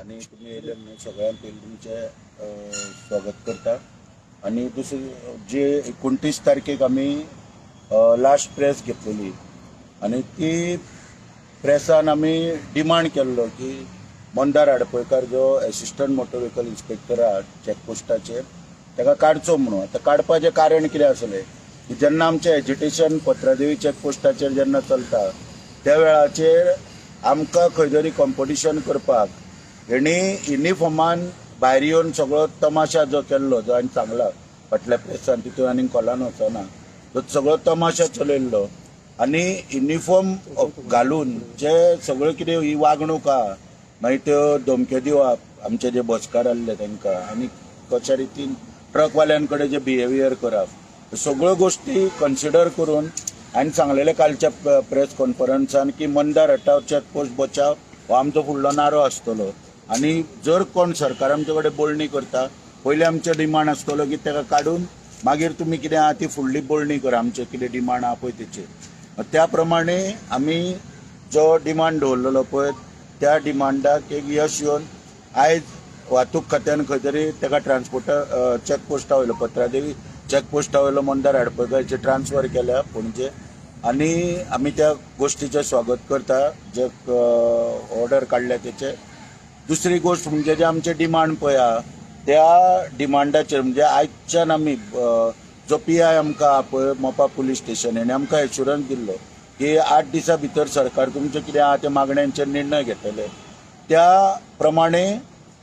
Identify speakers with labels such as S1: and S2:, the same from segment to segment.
S1: आणि तुम्ही येयले म्हणून सगळ्यांक पयलीं तुमचें स्वागत करता। आणि दुसरी जे 29 तारखेक आमी लास्ट प्रेस घेतलेली आणि ती प्रेसान आमी डिमांड केल्लो की मंदार आडपयकार जो एसिस्टंट मोटर व्हेकल इन्स्पेक्टर आहा चॅकपोस्टाचेर ताका काडचो म्हणून। आतां काडपाचें कारण कितें आसलें की जेन्ना आमचें एज्युटेशन पत्रादेवी चॅकपोस्टाचेर जेन्ना चलता त्या वेळाचेर आमकां खंय तरी कॉम्पिटिशन करपाक हेणी युनिफॉर्मान भायर येवन सगळो तमाशा जो केल्लो जो हांवें सांगला फाटल्या प्रेसान तितून आनीक कॉलान वचना तो सगळो तमाशा चलयल्लो आनी युनिफॉर्म घालून जे सगळें कितें ही वागणूक आहा मागीर त्यो धमक्यो दिवप आमचे जे बसकार आसले तांकां आनी कशा रितीन ट्रकवाल्यां कडेन जे बिहेवियर करप सगळ्यो गोश्टी कन्सिडर करून हांवें सांगलेलें कालच्या प्रेस कॉन्फरन्सान की मंदार हटाव चॅकपोस्ट बचाव हो आमचो फुडलो नारो आसतलो। आनी जर कोण सरकार आमचे कडेन बोलणी करता पयलीं आमचे डिमांड आसतलो की ताका काडून मागीर तुमी कितें आहा ती फुडली बोलणी करा आमचे कितें डिमांड आहा पळय तेचेर। त्या प्रमाणे आमी जो डिमांड दवरलेलो पळय त्या डिमांडाक एक यश येवन आयज वाहतूक खात्यान खंय तरी ताका ट्रान्सपोर्टर चॅकपोस्टा वयलो पत्रादेवी चॅकपोस्टा वयलो मंदार आडपयकारचे ट्रान्सफर केल्या पणजे आनी आमी त्या गोश्टीचें स्वागत करता जे ऑर्डर काडल्या तेचे। दुसरी गोश्ट म्हणजे जे आमचे डिमांड पळय आहा त्या डिमांडाचेर म्हणजे आयच्यान आमी जो PI आमकां आहा पळय मोपा पुलीस स्टेशन हेणे आमकां एश्युरन्स दिल्लो की 8 दिसां भितर सरकार तुमचें कितें आहा त्या मागण्यांचेर निर्णय घेतले। त्या प्रमाणे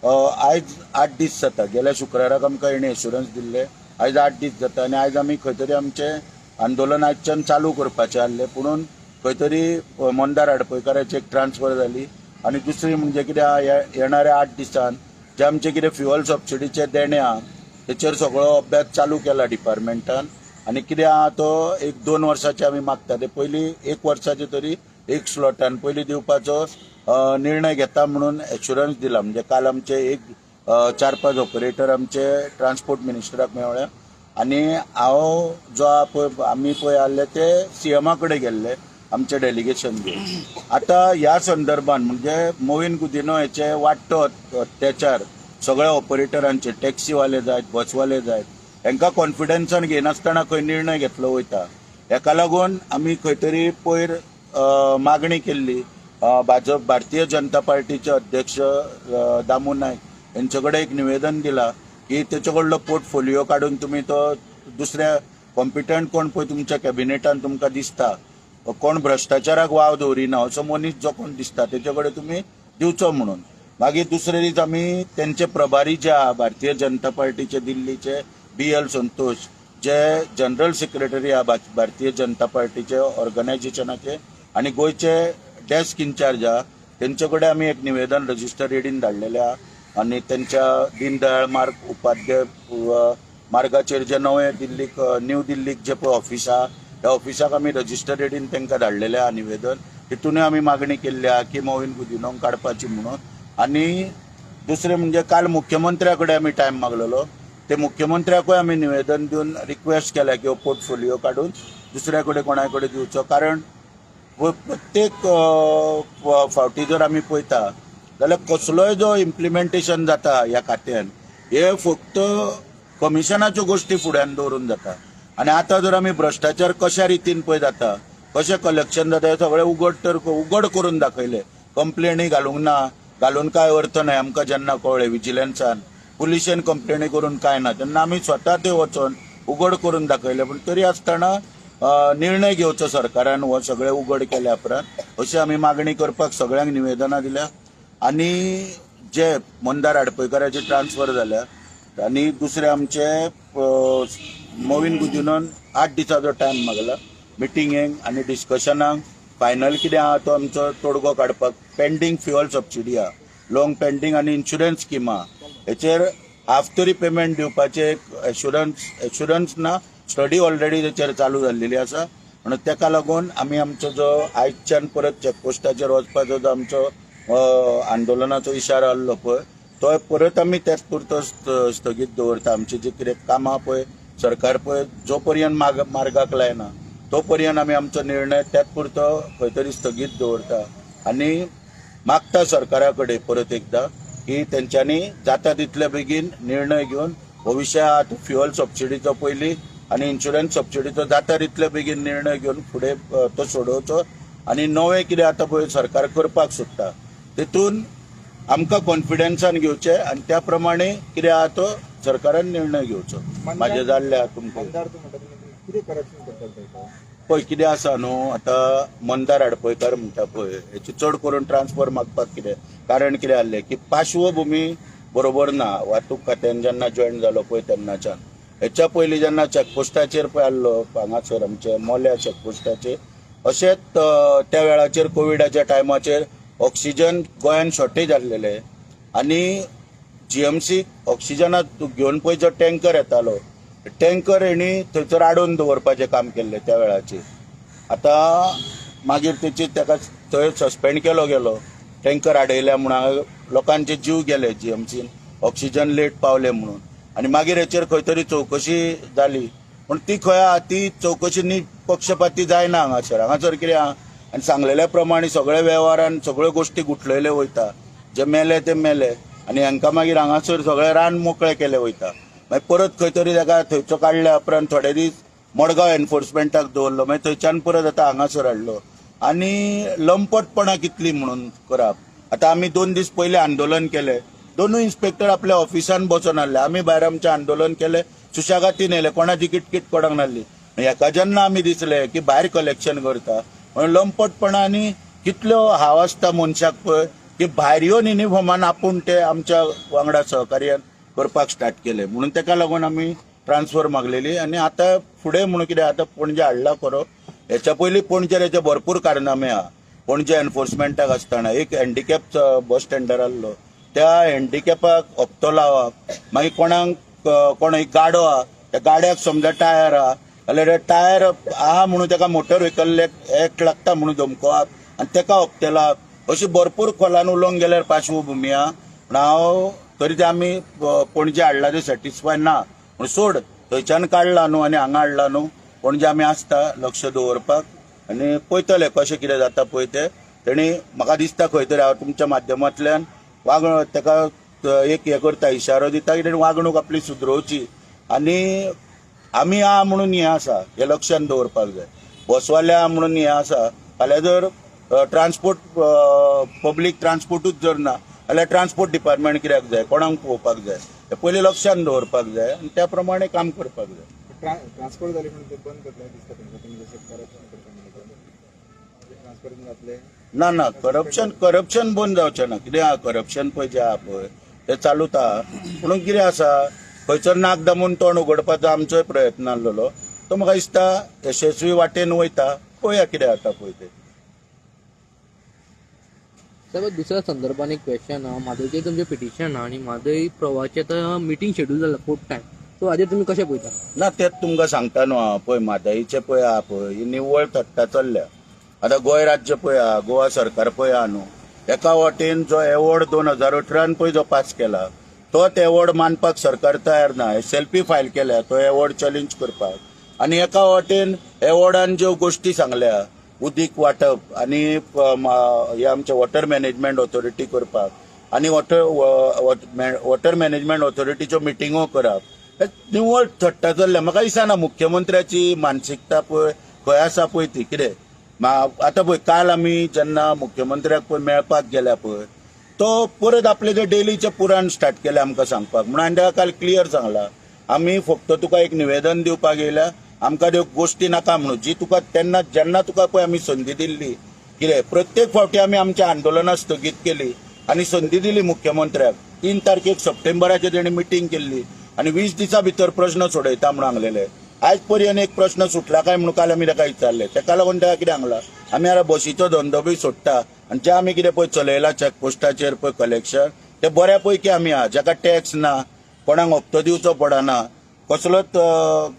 S1: आयज 8 दीस जाता गेल्या शुक्राराक आमकां हेणे एश्युरन्स दिल्ले आयज 8 दीस जाता आनी आयज आमी खंय तरी आमचें आंदोलन आयजच्यान चालू करपाचें आसलें पुणून खंय तरी मंदार आडपयकाराची एक ट्रान्सफर जाली। आनी दुसरी म्हणजे कितें आहा येणाऱ्या 8 दिसान जे आमचे कितें फ्युअल सबसिडीचे देणे आहा तेचेर सगळो अभ्यास चालू केला डिपार्टमेंटान आनी कितें आहा तो 1-2 वर्साचे आमी मागता ते पयलीं 1 वर्साचे तरी एक स्लॉटान पयलीं दिवपाचो निर्णय घेता म्हणून एश्युरन्स दिला। म्हणजे काल आमचे एक 4-5 ऑपरेटर आमचे ट्रान्सपोर्ट मिनिस्टराक मेळ्ळे आनी हांव जो आमी पळय आसले ते CMा कडेन गेल्ले आमचे डेलिगेशन घेवन। आतां ह्या संदर्भान म्हणजे मोविन गुदिनो हेचे वाडटो अत्याचार सगळ्या ऑपरेटरांचे टॅक्सीवाले जायत बसवाले जायत हांकां कॉन्फिडन्सान घेनासतना खंय निर्णय घेतलो वयता हेका लागून आमी खंय तरी पयर मागणी केल्ली भाजप भारतीय जनता पार्टीचे अध्यक्ष दामू नायक यांचे कडेन एक निवेदन दिला की तेचे कडलो पोर्टफोलिओ काडून तुमी तो दुसऱ्या कॉम्पिटंट कोण पळय तुमच्या कॅबिनेटान तुमकां दिसता कोण भ्रष्टाचाराक वाव दवरिना असो मनीस जो कोण दिसता तेचे कडेन तुमी दिवचो म्हणून। मागीर दुसरे दीस आमी तेंचे प्रभारी जे आहा भारतीय जनता पार्टीचे दिल्लीचे BL संतोष जे जनरल सेक्रेटरी आहा भारतीय जनता पार्टीचे ऑर्गनायझेशनाचे आनी गोंयचे डेस्क इन्चार्ज आहा तेंचे कडेन आमी एक निवेदन रजिस्टर रेडीन धाडलेलें आहा आनी तेंच्या दीनदयाळ मार्ग उपाध्याय मार्गाचेर जे नवे दिल्लीक न्यू दिल्लीक जे पळय ऑफिस आहा त्या ऑफिसाक आमी रजिस्टर रेडीन तांकां धाडलेलें आहा निवेदन तितूनय आमी मागणी केल्ली आहा की मोविन गुदिनोक काडपाची म्हणून। आनी दुसरें म्हणजे काल मुख्यमंत्र्या कडेन आमी टायम मागलेलो ते मुख्यमंत्र्याकूय आमी निवेदन दिवन रिक्वेस्ट केल्या की हो पोर्टफोलिओ काडून दुसऱ्या कडेन कोणाय कडेन दिवचो। कारण प्रत्येक फावटी जर आमी पळयता जाल्यार कसलोय जो इम्प्लिमेंटेशन जाता ह्या खात्यान हे फक्त कमिशनाच्यो गोश्टी फुड्यान दवरून जाता आनी आतां जर आमी भ्रष्टाचार कशा रितीन पळय जाता कशें कलेक्शन जाता हे सगळें उघड करून दाखयले। कंप्लेनी घालूंक ना घालून काय अर्थ नाही आमकां जेन्ना कळ्ळें विजिलन्सान पुलिशेन कंप्लेनी करून काय ना तेन्ना आमी स्वता ते वचोन उघड करून दाखयले पूण तरी आसतना निर्णय घेवचो सरकारान हो सगळें उघड केल्या उपरांत अशी आमी मागणी करपाक सगळ्यांक निवेदनां दिल्या। आनी जे मंदार आडपयकाराचे ट्रान्सफर जाल्या आनी दुसरे आमचे मोविन गुदिनोन 8 दिसाचो टायम मागला मिटिंगेक आनी डिस्कशनाक फायनल कितें आहा तो आमचो तोडगो काडपाक पेंडींग फ्युअल सबसिडी आहा लॉंग पेंडींग आनी इन्शुरन्स स्कीम आहा हेचेर हाफ तरी पेमेंट दिवपाचे एक एश्युरन्स ना स्टडी ऑलरेडी तेचेर चालू जाल्लेली आसा म्हणून तेका लागून आमी आमचो जो आयजच्यान परत चॅकपोस्टाचेर वचपाचो जो आमचो आंदोलनाचो इशारो आसलो पळय तो परत आमी त्याच पुरतो स्थगीत दवरता। आमची जी कितें कामां पळय सरकार पळय जो पर्यंत मार्गाक लायना तो पर्यंत आमी आमचो निर्णय त्याच पुरतो खंय तरी स्थगीत दवरता आनी मागता सरकारा कडेन परत एकदा की तेंच्यांनी जाता तितले बेगीन निर्णय घेवन भविष्यात फ्युअल सबसिडीचो पयली आणि इन्शुरन्स सबसिडीचो जाता तितले बेगीन निर्णय घेवन फुडें तो सोडोवचो आणि नवें कितें आतां पळय सरकार करपाक सोदता तेतून आमकां कॉन्फिडन्सान घेवचें आणि त्या प्रमाणे कितें आहा तो सरकारान निर्णय घेवचो. म्हाजे जाल्ल्या तुमकां पळय कितें आसा न्हू, आतां मंदार हडपयकार म्हणटा पळय हेची चड करून ट्रान्सफर मागपाक कितें कारण कितें जाल्लें की पार्श्वभूमी बरोबर ना. वाहतूक खात्यान जेन्ना जॉयन जालो पळय तेन्नाच्यान हेच्या पयलीं जेन्ना चॅकपोस्टाचेर पळय आसलो हांगासर आमचे मोल्या चॅकपोस्टाचेर अशेंच त्या वेळाचेर कोविडाच्या टायमाचेर ऑक्सिजन गोंयान शॉर्टेज आसलेले आणि जीएमसी ऑक्सिजनाक घेवन पळय जो टँकर येतालो टँकर हेणी थंयसर आडोवन दवरपाचें काम केल्लें त्या वेळाचेर. आतां मागीर ताका थंय सस्पेंड केलो गेलो टँकर आडयल्या म्हणून लोकांचे जीव गेले जीएमसीन ऑक्सिजन लेट पावले म्हणून आणि मागीर हेचेर खंय तरी चवकशी जाली पूण ती खंय आहा ती चवकशी नीट पक्षपाती जायना. हांगासर कितें आहा आनी सांगलेल्या प्रमाणे सगळे वेव्हारान सगळ्यो गोश्टी गुठलयले वयता. जे मेले ते मेले आनी हांकां मागीर हांगासर सगळे रान मोकळे केले वयता. मागीर परत खंय तरी ताका थंयचो काडल्या उपरांत थोडे दीस मडगांव एनफोर्समेंटाक दवरलो मागीर थंयच्यान परत आतां हांगासर हाडलो आनी लंपटपणां कितली म्हणून करप. आतां आमी 2 दीस पयलीं आंदोलन केलें, दोनूय इन्स्पेक्टर आपल्या ऑफिसान बसून आसले. आमी भायर आमचें आंदोलन केलें, सुशेगातीन येयलें, कोणाची किटकिट कोणाक नासली. हेका जेन्ना आमी दिसले की भायर कलेक्शन करता म्हणून लंपटपणांनी कितल्यो हाव आसता मनशाक पळय की भायर येवन युनिफॉर्मान आपूण ते आमच्या वांगडा सहकार्यान करपाक स्टार्ट केले. म्हणून ताका लागून आमी ट्रान्सफर मागलेली आणि आतां फुडें म्हणून कितें आतां पणजे हाडला खरो. हेच्या पयलीं पणजेर हेचे भरपूर कारनामे आहा. पणजे एनफोर्समेंटाक आसतना एक हँडिकॅप बस स्टँडार आसलो, त्या हँडिकॅपाक हप्तो लावप, मागीर कोण एक गाडो आहा त्या गाड्याक समजा टायर आहा जाल्यार टायर आहा म्हणून ताका मोटर व्हेकल एक्ट लागता म्हणून धमकोवप आनी ताका हप्ते लावप. अशी भरपूर खोलान उलोवंक गेल्यार पार्श्वभूमी आहा. पूण हांव तरी ते आमी पणजे हाडला ते सॅटिस्फाय ना पूण सोड थंयच्यान काडला न्हू आनी हांगा हाडला न्हू. पणजे आमी आसता लक्ष दवरपाक आनी पळयतले कशें कितें जाता पळय ते. तेणी म्हाका दिसता खंय तरी हांव तुमच्या माध्यमांतल्यान ताका एक हे करता इशारो दिता की तेणी वागणूक आपली सुदरोवची आनी आमी आहा म्हणून हें आसा हें लक्षांत दवरपाक जाय. बसवाले आहा म्हणून हें आसा फाल्यां जर ट्रान्सपोर्ट पब्लीक ट्रान्सपोर्टूच जर ना जाल्यार ट्रान्सपोर्ट डिपार्टमेंट कित्याक जाय, कोणाक पळोवपाक जाय, ते पयलीं लक्षांत दवरपाक जाय आनी त्या प्रमाणे काम करपाक जाय.
S2: ट्रान्सपोर्ट जाली म्हणून ते बंद करतले दिसता तुमकां, तुमी जशें करप्शन करता ट्रान्सफर जातले
S1: ना करप्शन बंद जावचें ना. कितें आहा करप्शन पळय जें आहा पळय तें चालूच आहा. पूण कितें आसा खंयसर नाक दामून तोंड उगडपाचो आमचोय प्रयत्न आसलेलो तो म्हाका दिसता यशस्वी वाटेन वयता. पळया कितें जाता पळय तें.
S3: साहेब दुसऱ्या संदर्भान एक क्वेश्चन आहा, म्हादयचें तुमचें पिटिशन आहा आनी म्हादय प्रवाचें आतां मिटींग शेड्यूल जाला कोर्ट टायम, सो हाजेर तुमी कशें पळयता?
S1: ना तेच तुमकां सांगता न्हू हांव. पळय म्हादईचें पळय आहा पळय ही निव्वळ थट्टा चल्ल्या. आतां गोंय राज्य पळय आहा, गोवा सरकार पळय आहा न्हू, एका वाटेन जो एवॉर्ड 2018 पळय जो पास केला तोच एवॉर्ड मानपाक सरकार तयार ना. सेल्फी फायल केल्या तो एवॉर्ड चॅलेंज करपाक आनी एका वाटेन एवॉर्डान ज्यो गोश्टी सांगल्या उदीक वांटप आनी हे आमचे वॉटर मॅनेजमेंट ऑथॉरिटी करपाक आनी वॉटर मॅनेजमेंट ऑथॉरिटीच्यो मिटिंगो करप निव्वळ थट्टा चल्ल्या. म्हाका दिसना मुख्यमंत्र्याची मानसिकता पळय खंय आसा पळय ती कितें. आतां पळय काल आमी जेन्ना मुख्यमंत्र्याक पळय मेळपाक गेल्या पळय तो परत आपले जे डेलीचे पुराण स्टार्ट केले आमकां सांगपाक म्हणून हांवें काल क्लियर सांगला आमी फक्त तुका एक निवेदन दिवपाक येयल्या, आमकां त्यो गोश्टी नाका म्हणून. जी तुका जेन्ना तुका पळय आमी संदी दिल्ली कितें प्रत्येक फावटी आमी आमच्या आंदोलनां स्थगीत केली आनी संदी दिली मुख्यमंत्र्याक. 3 तारखेक सप्टेंबराचेर तेणी मिटींग केल्ली आनी 20 दिसां भितर प्रश्न सोडयता म्हणून सांगलेले. आयज पर्यंत एक प्रश्न सुटला काय म्हणून काल आमी ताका विचारले. ताका लागून ताका कितें सांगलां आमी आतां बसीचो धंदो बी सोडटा आनी जे आमी कितें पळय चलयला चॅकपोस्टाचेर पळय कलेक्शन ते बऱ्या पैकी आमी आहा. जाका टॅक्स ना, कोणाक हप्तो दिवचो पडना, कसलोच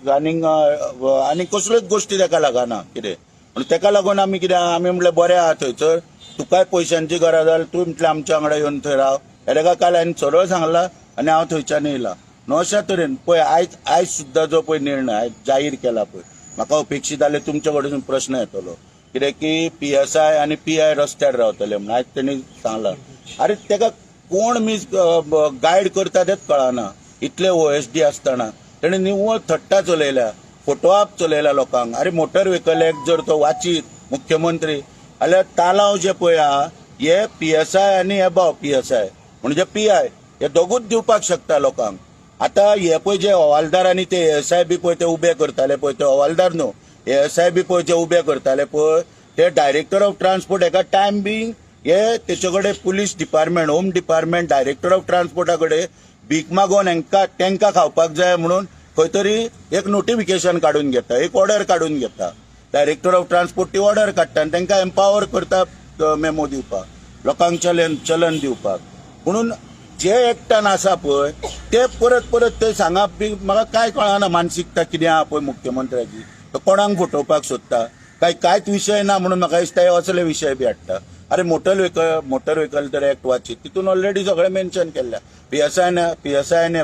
S1: आनी कसल्योच गोश्टी ताका लागना कितें. म्हणून ताका लागून आमी कितें आमी म्हणलें बरें आहा थंयसर तुकाय पयशांची गरज जाल्यार तूं म्हटलें आमच्या वांगडा येवन थंय राव. हे ताका काल हांवें सरळ सांगलां आनी हांव थंयच्यान येयलां. न्हू अशा तरेन पळय आयज सुद्दां जो पळय निर्णय आयज जाहीर केला पळय म्हाका अपेक्षीत जालें तुमचे कडेन प्रश्न येतलो कित्याक की PSI आनी PI रस्त्यार रावतले म्हणून आयज तेणी सांगलां. अरे ताका कोण मीस गायड करता तेच कळना. इतले OSD आसतना तेणे निव्वळ थट्टा चलयल्या, फोटो आप चलयल्या लोकांक. अरे मोटर व्हेकल एक्ट जर तो वाचीत मुख्यमंत्री जाल्यार तालाव जे पळय आहा हे PSI आनी एबाव PSI म्हणजे PI हे दोगूच दिवपाक शकता लोकांक. आता हे पळय जे हवालदार आनी ते ASI बी पळय ते उबे करताले पळय, ते हवालदार न्हू, ASI बी पळय जे उबे करताले पळय, ते डायरेक्टर ऑफ ट्रान्सपोर्ट हेका टायम बींग हे तेचे कडेन police department, home department, director of ट्रान्सपोर्टा कडेन भीक मागोन तेंका खावपाक जाय म्हणून खंय तरी एक नोटिफिकेशन काडून घेता, एक ऑर्डर काडून घेता. डायरेक्टर ऑफ ट्रान्सपोर्ट ती ऑर्डर काडटा आनी तांकां एम्पावर करता मेमो दिवपाक, लोकांक चलन दिवपाक. म्हणून जे एक्टान आसा पळय ते परत परत ते सांगप बी म्हाका काय कळना मानसिकता कितें आहा पळय मुख्यमंत्र्याची. तो कोणाक फटोवपाक सोदता कांयच विशय ना म्हणून म्हाका दिसता हे असले विशय बी हाडटा. अरे मोटर व्हेकल तर एक्ट वाचीत तितून ऑलरेडी सगळें मेन्शन केल्लें. PSI ने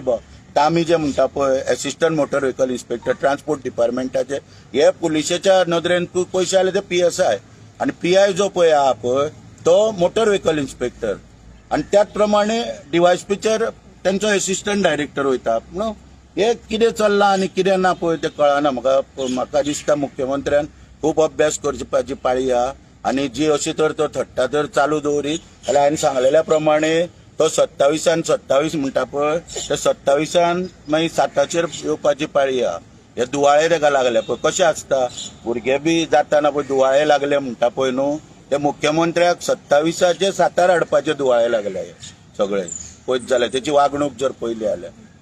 S1: आमी जे म्हणटा पळय assistant motor vehicle inspector transport डिपार्टमेंटाचे हे पुलिशेच्या नदरेन तूं पयशे आले ते PSI आनी PI जो पळय आहा पळय तो मोटर व्हेकल इन्स्पेक्टर आनी त्याच प्रमाणे DYSPचेर तेंचो असिस्टंट डायरेक्टर वयता. म्हणून हे कितें चल्लां आनी कितें ना पळय ते कळना म्हाका दिसता मुख्यमंत्र्यान खूब अभ्यास करपाची पाळी आहा. आनी जी अशी तर तो थट्टा जर चालू दवरीत जाल्यार हांवें सांगलेल्या प्रमाणे तो 27 म्हणटा पळय ते 27 मागीर 7चेर येवपाची पाळी आहा. हे दुवाळे ताका लागले पळय कशें आसता, भुरगे बी जाताना पळय दुवाळे लागले म्हणटा पळय न्हू, ते मुख्यमंत्र्याक 27चे 7 हाडपाचे दुवाळे लागले सगळे पळयत जाल्यार तेची वागणूक जर पळयली जाल्यार.